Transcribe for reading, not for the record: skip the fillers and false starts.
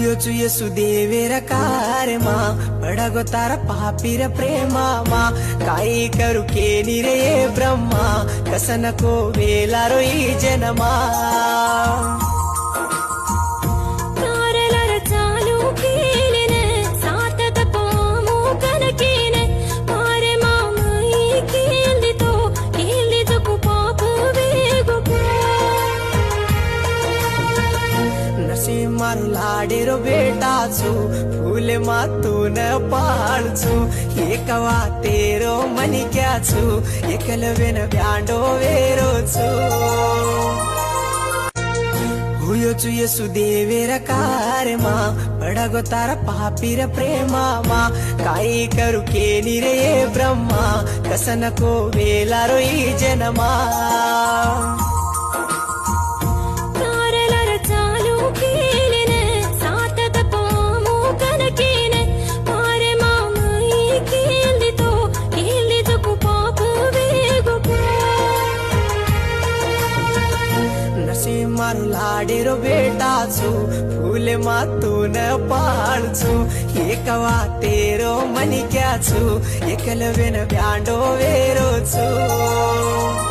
हुयोचु येसुदेवेर कार्यमा पडगो तार पापीर प्रेमामा काई करू केली रे ब्रह्मा कसनको वेलारो ई जनमा मारू लाडेरो बेटा छु फूल मातून पाळछु एकवा तेरो मनी क्या छु एकलवेन ब्यांडो वेरो छु हुयोचु येसुदेवेर कार्यमा पडगो तार पापीर प्रेमामा काई करू केली रे ब्रह्मा कसनको वेलारो ई जनमा मारू लाडेरो बेटा छु फूल मातून पाळछु एकवा तेरो मनी क्या छु एकलवेन ब्यांडो वेरो छु।